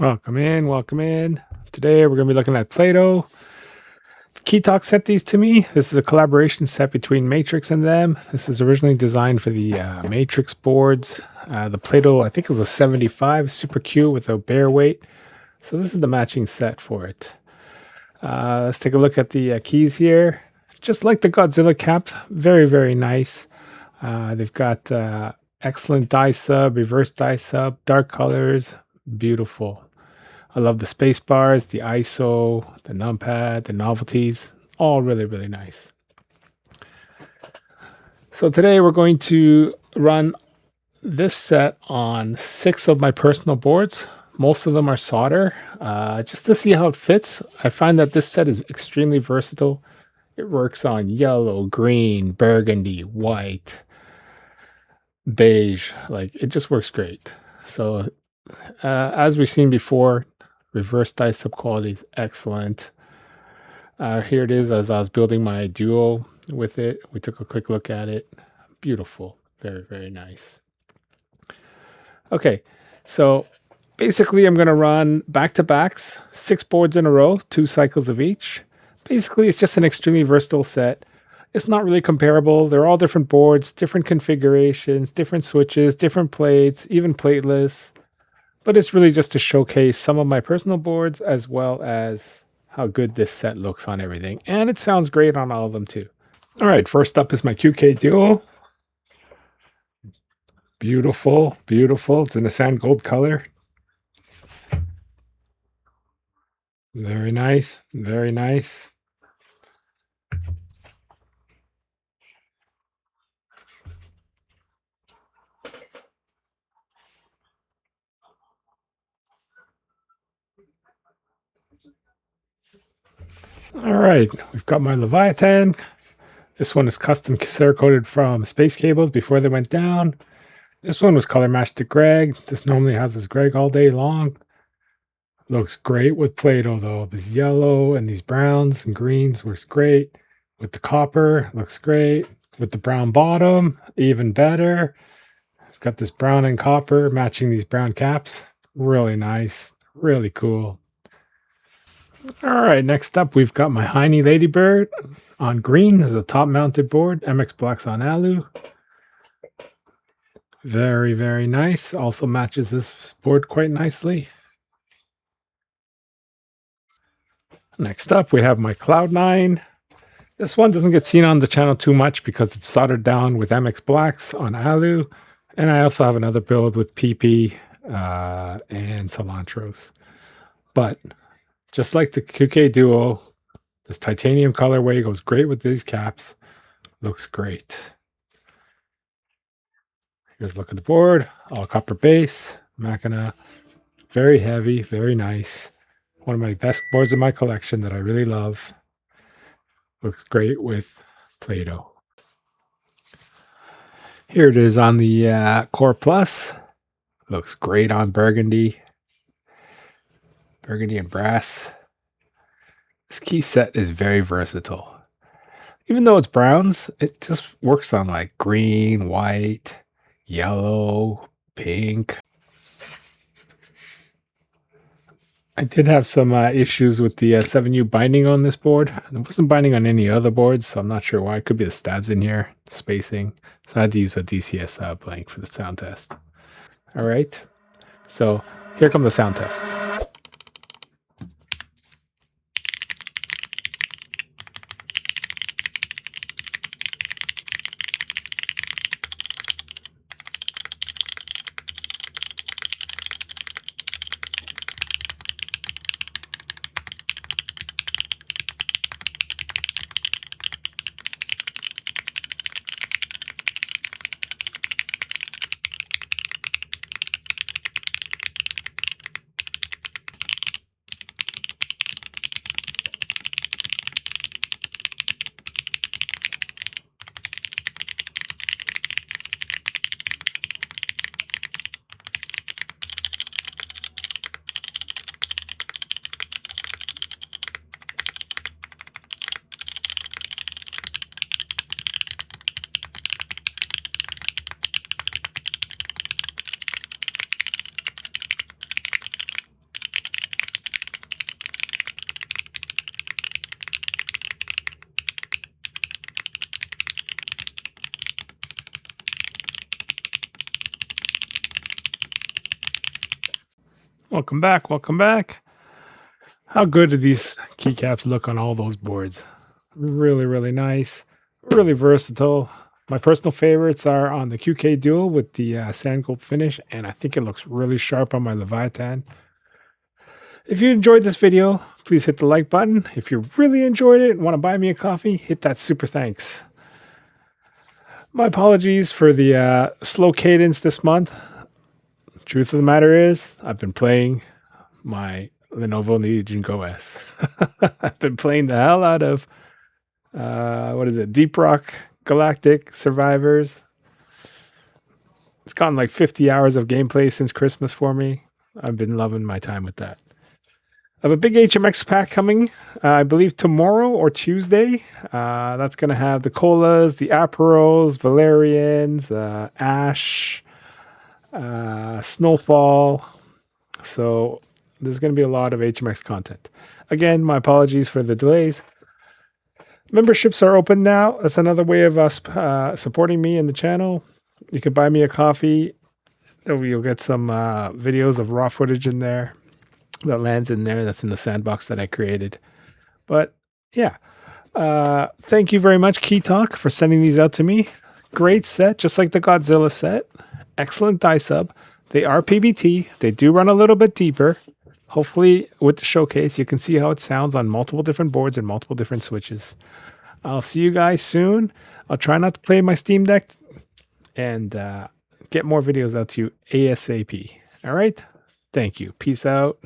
Welcome in, welcome in. Today we're going to be looking at Plato. KeyTok sent these to me. This is a collaboration set between Matrix and them. This is originally designed for the Matrix boards. The Plato, I think it was a 75, super cute with a bare weight. So this is the matching set for it. Let's take a look at the keys here. Just like the Godzilla caps, very, very nice. They've got excellent dyesub, reverse dyesub, dark colors, beautiful. I love the space bars, the ISO, the numpad, the novelties, all really, really nice. So today we're going to run this set on 6 of my personal boards. Most of them are solder, just to see how it fits. I find that this set is extremely versatile. It works on yellow, green, burgundy, white, beige. Like, it just works great. So as we've seen before, reverse dyesub quality is excellent. Here it is as I was building my duo with it. We took a quick look at it. Beautiful. Very, very nice. Okay, so basically I'm going to run back-to-backs, 6 boards in a row, 2 cycles of each. Basically, it's just an extremely versatile set. It's not really comparable. They're all different boards, different configurations, different switches, different plates, even plateless. But it's really just to showcase some of my personal boards as well as how good this set looks on everything. And it sounds great on all of them too. All right, first up is my QK Duo. Beautiful, beautiful. It's in a Sandgold color. Very nice, very nice. All right, we've got my Leviathan. This one is custom Cerakoted from Space Cables before they went down. This one was color matched to Greg. This normally has his Greg all day long. Looks great with Plato though. This yellow and these browns and greens works great. With the copper, looks great. With the brown bottom, even better. Got this brown and copper matching these brown caps. Really nice. Really cool. All right, next up we've got my Heine Ladybird on green. This is a top mounted board. MX Blacks on alu. Very, very nice. Also matches this board quite nicely. Next up, we have my Cloud9. This one doesn't get seen on the channel too much because it's soldered down with MX Blacks on alu. And I also have another build with PP and cilantros. But just like the QK Duo, this titanium colorway goes great with these caps. Looks great. Here's a look at the board. All copper base. Machina. Very heavy, very nice. One of my best boards in my collection that I really love. Looks great with Plato. Here it is on the Core Plus. Looks great on burgundy. Burgundy and brass. This key set is very versatile. Even though it's browns, it just works on like green, white, yellow, pink. I did have some issues with the 7U binding on this board. It wasn't binding on any other boards, so I'm not sure why. It could be the stabs in here, spacing. So I had to use a DCS blank for the sound test. All right, so here come the sound tests. Welcome back. Welcome back. How good do these keycaps look on all those boards? Really, really nice. Really versatile. My personal favorites are on the QK Dual with the Sandgold finish, and I think it looks really sharp on my Leviathan. If you enjoyed this video, please hit the like button. If you really enjoyed it and want to buy me a coffee, hit that super thanks. My apologies for the slow cadence this month. Truth of the matter is, I've been playing my Lenovo Legion Go S. I've been playing the hell out of, what is it, Deep Rock Galactic Survivors. It's gotten like 50 hours of gameplay since Christmas for me. I've been loving my time with that. I have a big HMX pack coming, I believe tomorrow or Tuesday. That's going to have the Colas, the Aperols, Valerians, Ash, Snowfall. So there's going to be a lot of HMX content. Again, my apologies for the delays. Memberships are open now. That's another way of us supporting me and the channel. You can buy me a coffee. You'll get some videos of raw footage in there that lands in there. That's in the sandbox that I created. But yeah, thank you very much, KeyTok, for sending these out to me. Great set, just like the Godzilla set. Excellent dyesub. They are PBT. They do run a little bit deeper. Hopefully, with the showcase, you can see how it sounds on multiple different boards and multiple different switches. I'll see you guys soon. I'll try not to play my Steam Deck and get more videos out to you ASAP. All right? Thank you. Peace out.